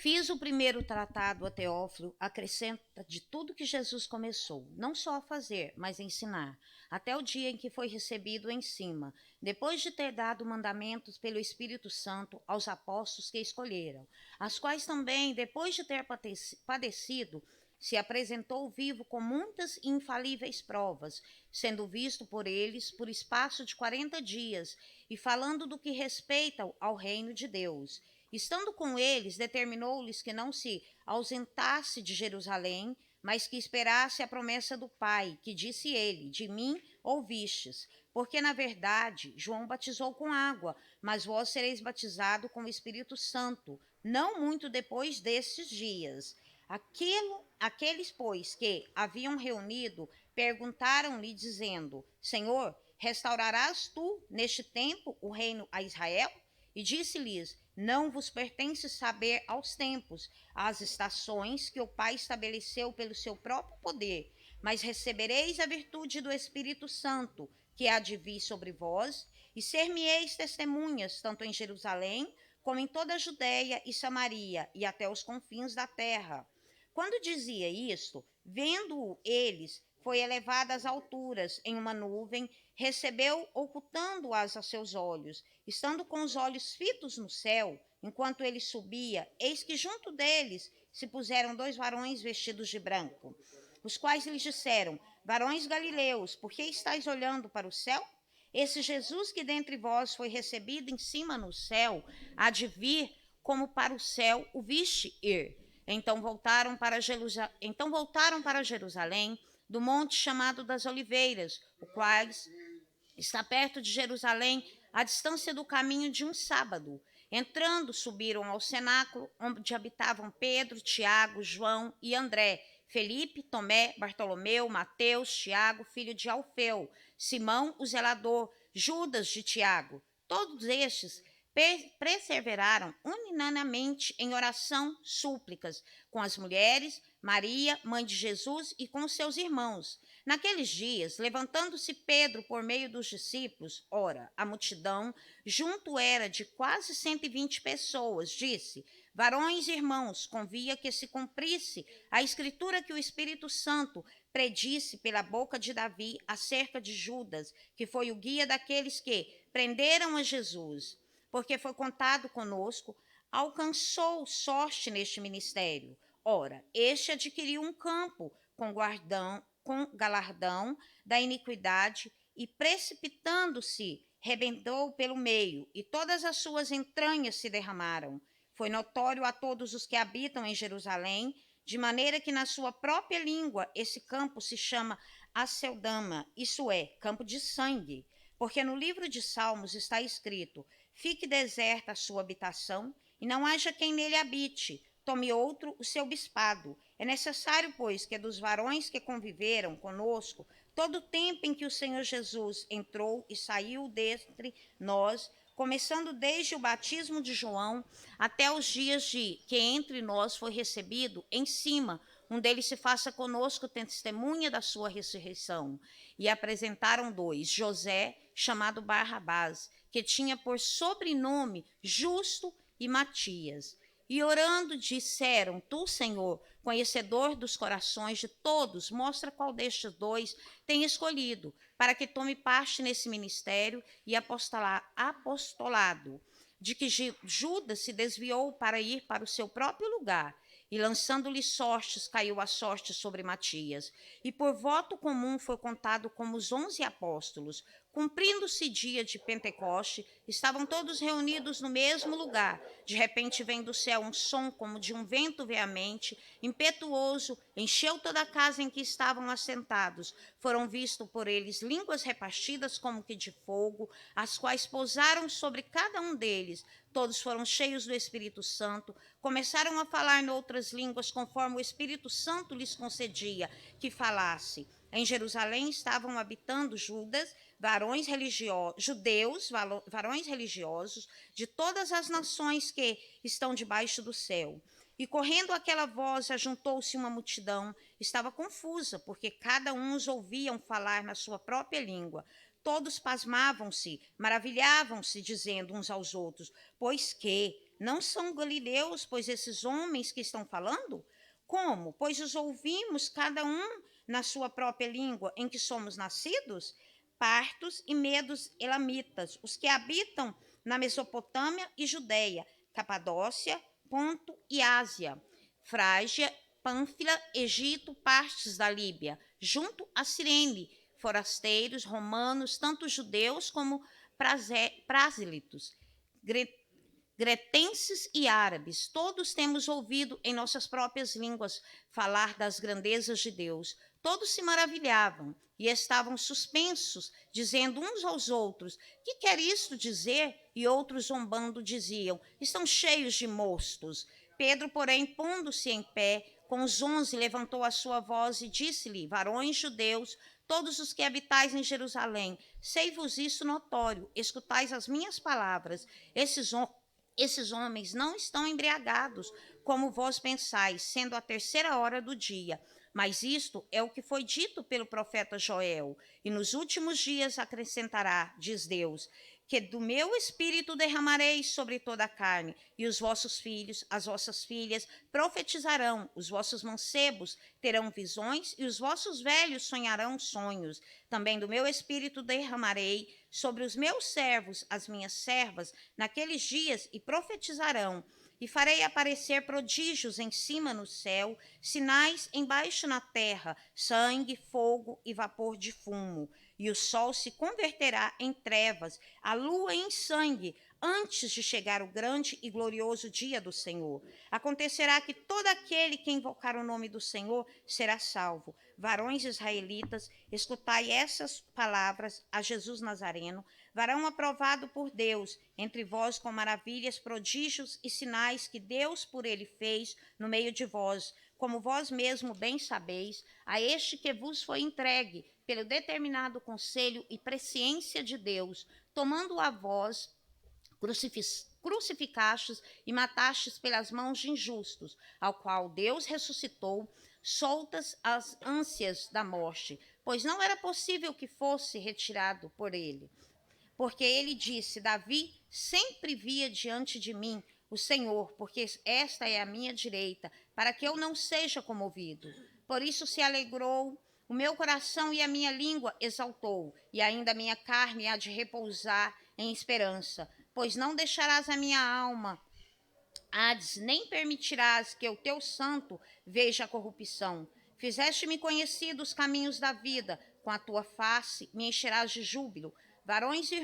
Fiz o primeiro tratado a Teófilo, acrescenta de tudo que Jesus começou, não só a fazer, mas a ensinar, até o dia em que foi recebido em cima, depois de ter dado mandamentos pelo Espírito Santo aos apóstolos que escolheram, as quais também, depois de ter padecido, se apresentou vivo com muitas e infalíveis provas, sendo visto por eles por espaço de 40 dias, e falando do que respeita ao reino de Deus. Estando com eles, determinou-lhes que não se ausentasse de Jerusalém, mas que esperasse a promessa do Pai, que disse ele: De mim ouvistes. Porque, na verdade, João batizou com água, mas vós sereis batizado com o Espírito Santo, não muito depois destes dias. Aqueles, pois, que haviam reunido, perguntaram-lhe, dizendo: Senhor, restaurarás tu, neste tempo, o reino a Israel? E disse-lhes: Não vos pertence saber aos tempos, às estações que o Pai estabeleceu pelo seu próprio poder, mas recebereis a virtude do Espírito Santo, que há de vir sobre vós, e ser-me-eis testemunhas, tanto em Jerusalém, como em toda a Judéia e Samaria, e até os confins da terra. Quando dizia isto, vendo-o eles, foi elevado às alturas em uma nuvem, recebeu, ocultando-as a seus olhos. Estando com os olhos fitos no céu, enquanto ele subia, eis que junto deles se puseram dois varões vestidos de branco, os quais lhes disseram: Varões galileus, por que estáis olhando para o céu? Esse Jesus que dentre vós foi recebido em cima no céu, há de vir como para o céu o viste ir. Então voltaram para Jerusalém, do monte chamado das Oliveiras, o qual está perto de Jerusalém, à distância do caminho de um sábado. Entrando, subiram ao cenáculo, onde habitavam Pedro, Tiago, João e André, Felipe, Tomé, Bartolomeu, Mateus, Tiago, filho de Alfeu, Simão, o zelador, Judas de Tiago. Todos estes perseveraram unanimemente em oração, súplicas, com as mulheres, Maria, mãe de Jesus, e com seus irmãos. Naqueles dias, levantando-se Pedro por meio dos discípulos, ora, a multidão, junto era de quase 120 pessoas, disse: Varões e irmãos, convia que se cumprisse a escritura que o Espírito Santo predisse pela boca de Davi acerca de Judas, que foi o guia daqueles que prenderam a Jesus. Porque foi contado conosco, alcançou sorte neste ministério. Ora, este adquiriu um campo com galardão da iniquidade e, precipitando-se, rebentou pelo meio, e todas as suas entranhas se derramaram. Foi notório a todos os que habitam em Jerusalém, de maneira que na sua própria língua esse campo se chama Aceldama, isso é, campo de sangue. Porque no livro de Salmos está escrito: Fique deserta a sua habitação, e não haja quem nele habite. Tome outro o seu bispado. É necessário, pois, que dos varões que conviveram conosco, todo o tempo em que o Senhor Jesus entrou e saiu dentre nós, começando desde o batismo de João até os dias de que entre nós foi recebido em cima, um deles se faça conosco testemunha da sua ressurreição. E apresentaram dois: José, chamado Barrabás, que tinha por sobrenome Justo, e Matias. E orando disseram: Tu, Senhor, conhecedor dos corações de todos, mostra qual destes dois tem escolhido, para que tome parte nesse ministério e apostolado, de que Judas se desviou para ir para o seu próprio lugar, e lançando-lhe sortes, caiu a sorte sobre Matias. E por voto comum foi contado como os 11 apóstolos. Cumprindo-se dia de Pentecoste, estavam todos reunidos no mesmo lugar. De repente vem do céu um som como de um vento veemente, impetuoso, encheu toda a casa em que estavam assentados. Foram vistos por eles línguas repartidas como que de fogo, as quais pousaram sobre cada um deles. Todos foram cheios do Espírito Santo, começaram a falar em outras línguas, conforme o Espírito Santo lhes concedia que falasse. Em Jerusalém estavam habitando judeus, varões religiosos, de todas as nações que estão debaixo do céu. E correndo aquela voz, ajuntou-se uma multidão, estava confusa, porque cada um os ouviam falar na sua própria língua. Todos pasmavam-se, maravilhavam-se, dizendo uns aos outros: Pois que Não são galileus, pois esses homens que estão falando? Como? Pois os ouvimos cada um na sua própria língua em que somos nascidos? Partos e medos elamitas, os que habitam na Mesopotâmia e Judéia, Capadócia, Ponto e Ásia, Frágia, Pânfila, Egito, partes da Líbia, junto a Cirene, forasteiros, romanos, tanto judeus como prásitos, gretenses e árabes, todos temos ouvido em nossas próprias línguas falar das grandezas de Deus. Todos se maravilhavam e estavam suspensos, dizendo uns aos outros: que quer isto dizer? E outros, zombando, diziam: estão cheios de mostos. Pedro, porém, pondo-se em pé, com os 11, levantou a sua voz e disse-lhe: varões judeus, todos os que habitais em Jerusalém, sei-vos isso notório, escutais as minhas palavras. Esses homens não estão embriagados, como vós pensais, sendo a 3ª hora do dia. Mas isto é o que foi dito pelo profeta Joel. E nos últimos dias acrescentará, diz Deus, que do meu espírito derramarei sobre toda a carne, e os vossos filhos, as vossas filhas, profetizarão, os vossos mancebos terão visões, e os vossos velhos sonharão sonhos. Também do meu espírito derramarei sobre os meus servos, as minhas servas, naqueles dias, e profetizarão. E farei aparecer prodígios em cima no céu, sinais embaixo na terra, sangue, fogo e vapor de fumo. E o sol se converterá em trevas, a lua em sangue, antes de chegar o grande e glorioso dia do Senhor. Acontecerá que todo aquele que invocar o nome do Senhor será salvo. Varões israelitas, escutai essas palavras a Jesus Nazareno, varão aprovado por Deus, entre vós com maravilhas, prodígios e sinais que Deus por ele fez no meio de vós, como vós mesmo bem sabeis, a este que vos foi entregue pelo determinado conselho e presciência de Deus, tomando a vós, crucificastes e matastes pelas mãos de injustos, ao qual Deus ressuscitou, soltas as ânsias da morte, pois não era possível que fosse retirado por ele. Porque ele disse: Davi sempre via diante de mim o Senhor, porque esta é a minha direita, para que eu não seja comovido. Por isso se alegrou o meu coração e a minha língua exaltou, e ainda a minha carne há de repousar em esperança, pois não deixarás a minha alma, Hades, nem permitirás que o teu santo veja a corrupção. Fizeste-me conhecido os caminhos da vida, com a tua face me encherás de júbilo. Varões e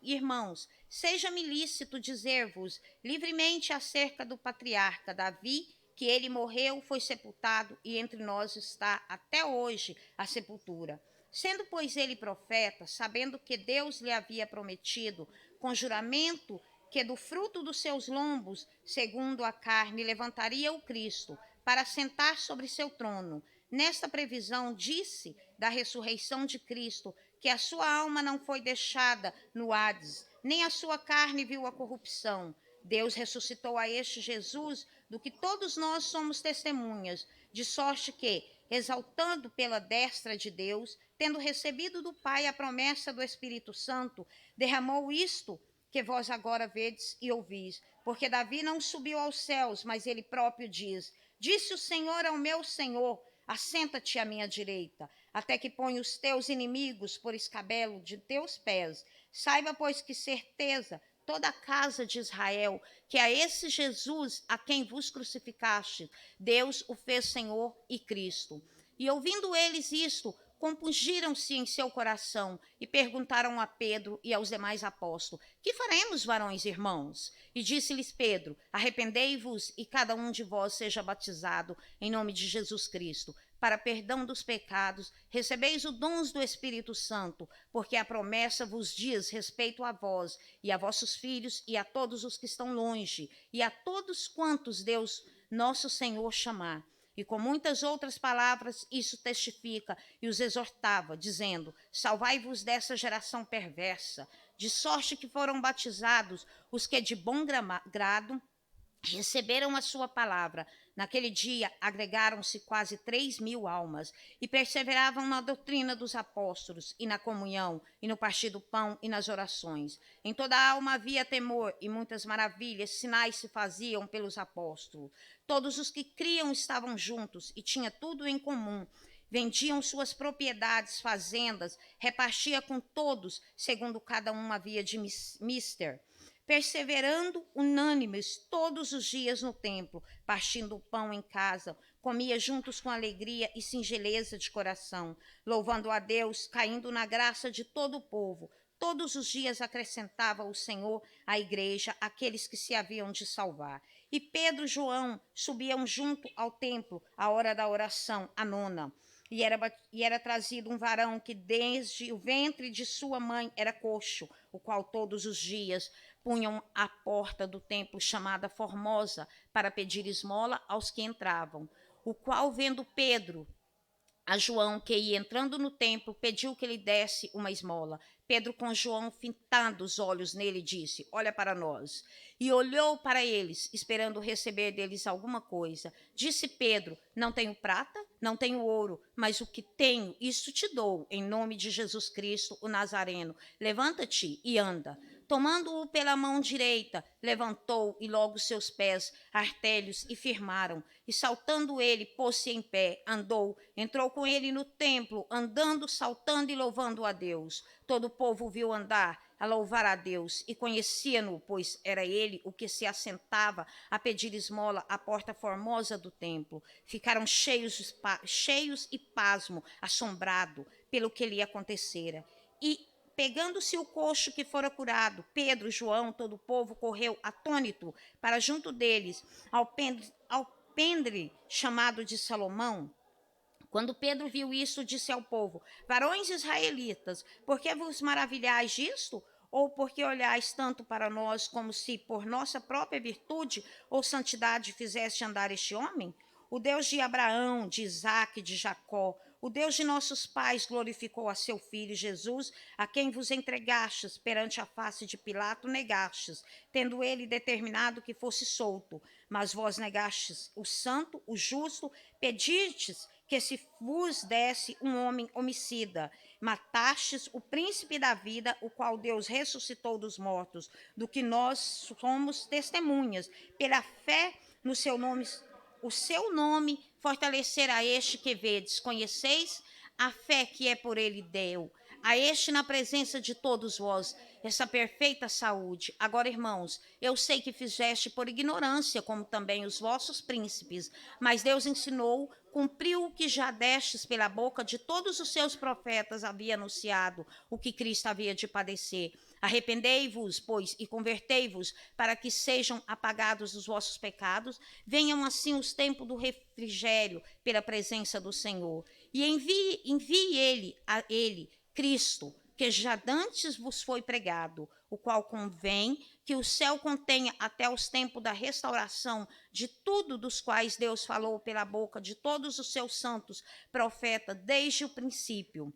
irmãos, seja-me lícito dizer-vos livremente acerca do patriarca Davi, que ele morreu, foi sepultado, e entre nós está até hoje a sepultura. Sendo, pois, ele profeta, sabendo que Deus lhe havia prometido, com juramento, que do fruto dos seus lombos, segundo a carne, levantaria o Cristo, para sentar sobre seu trono. Nesta previsão, disse da ressurreição de Cristo, que a sua alma não foi deixada no Hades, nem a sua carne viu a corrupção. Deus ressuscitou a este Jesus, do que todos nós somos testemunhas, de sorte que, exaltando pela destra de Deus, tendo recebido do Pai a promessa do Espírito Santo, derramou isto que vós agora vedes e ouvis. Porque Davi não subiu aos céus, mas ele próprio diz: disse o Senhor ao meu Senhor: assenta-te à minha direita, até que ponha os teus inimigos por escabelo de teus pés. Saiba, pois, que certeza toda a casa de Israel, que a esse Jesus a quem vos crucificaste, Deus o fez Senhor e Cristo. E ouvindo eles isto, compungiram-se em seu coração e perguntaram a Pedro e aos demais apóstolos: que faremos, varões e irmãos? E disse-lhes Pedro: arrependei-vos e cada um de vós seja batizado em nome de Jesus Cristo, para perdão dos pecados, recebeis o dons do Espírito Santo, porque a promessa vos diz respeito a vós e a vossos filhos e a todos os que estão longe, e a todos quantos Deus, nosso Senhor, chamar. E com muitas outras palavras isso testifica e os exortava, dizendo: salvai-vos dessa geração perversa. De sorte que foram batizados os que de bom grado receberam a sua palavra. Naquele dia, agregaram-se quase 3.000 almas e perseveravam na doutrina dos apóstolos e na comunhão e no partir do pão e nas orações. Em toda a alma havia temor e muitas maravilhas, sinais se faziam pelos apóstolos. Todos os que criam estavam juntos e tinham tudo em comum. Vendiam suas propriedades, fazendas, repartia com todos, segundo cada um havia de mister, perseverando unânimes todos os dias no templo, partindo o pão em casa, comia juntos com alegria e singeleza de coração, louvando a Deus, caindo na graça de todo o povo. Todos os dias acrescentava o Senhor à igreja aqueles que se haviam de salvar. E Pedro e João subiam junto ao templo à hora da oração, a nona. E era trazido um varão que desde o ventre de sua mãe era coxo, o qual todos os dias punham à porta do templo chamada Formosa para pedir esmola aos que entravam, o qual, vendo Pedro a João, que ia entrando no templo, pediu que lhe desse uma esmola. Pedro, com João fitando os olhos nele, disse: Olha para nós. E olhou para eles, esperando receber deles alguma coisa. Disse Pedro: Não tenho prata, não tenho ouro, mas o que tenho, isso te dou, em nome de Jesus Cristo, o Nazareno. Levanta-te e anda. Tomando-o pela mão direita, levantou e logo seus pés artelhos e firmaram. E saltando ele, pôs-se em pé, andou, entrou com ele no templo, andando, saltando e louvando a Deus. Todo o povo viu andar a louvar a Deus e conhecia-no, pois era ele o que se assentava a pedir esmola à porta formosa do templo. Ficaram cheios e pasmo, assombrado pelo que lhe acontecera. E pegando-se o coxo que fora curado, Pedro, João, todo o povo correu atônito para junto deles, ao pendre chamado de Salomão. Quando Pedro viu isso, disse ao povo: Varões israelitas, por que vos maravilhais disto? Ou porque olhais tanto para nós como se por nossa própria virtude ou santidade fizeste andar este homem? O Deus de Abraão, de Isaque e de Jacó, o Deus de nossos pais glorificou a seu filho Jesus, a quem vos entregastes perante a face de Pilato, negastes, tendo ele determinado que fosse solto. Mas vós negastes o santo, o justo, pedistes que se vos desse um homem homicida. Matastes o príncipe da vida, o qual Deus ressuscitou dos mortos, do que nós somos testemunhas. Pela fé no seu nome, o seu nome fortalecerá este que vedes. Conheceis a fé que é por ele deu. A este na presença de todos vós, essa perfeita saúde. Agora, irmãos, eu sei que fizeste por ignorância, como também os vossos príncipes, mas Deus ensinou, cumpriu o que já destes pela boca de todos os seus profetas havia anunciado, o que Cristo havia de padecer. Arrependei-vos, pois, e convertei-vos, para que sejam apagados os vossos pecados, venham assim os tempos do refrigério pela presença do Senhor. E envie ele, Cristo, que já dantes vos foi pregado, o qual convém que o céu contenha até os tempos da restauração de tudo dos quais Deus falou pela boca de todos os seus santos profetas desde o princípio.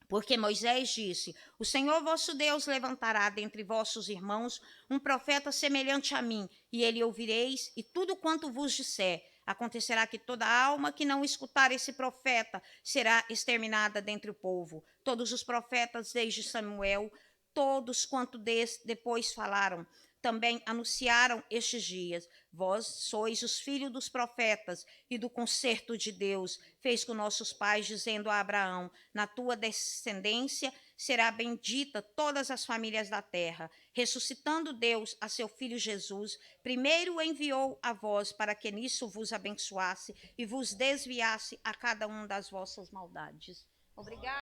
Porque Moisés disse: O Senhor vosso Deus levantará dentre vossos irmãos um profeta semelhante a mim, e ele ouvireis, e tudo quanto vos disser. Acontecerá que toda alma que não escutar esse profeta será exterminada dentre o povo. Todos os profetas, desde Samuel, todos quanto depois falaram, também anunciaram estes dias. Vós sois os filhos dos profetas e do concerto de Deus, fez com nossos pais, dizendo a Abraão: Na tua descendência será bendita todas as famílias da terra. Ressuscitando Deus a seu filho Jesus, primeiro o enviou a vós para que nisso vos abençoasse e vos desviasse a cada um das vossas maldades. Obrigada.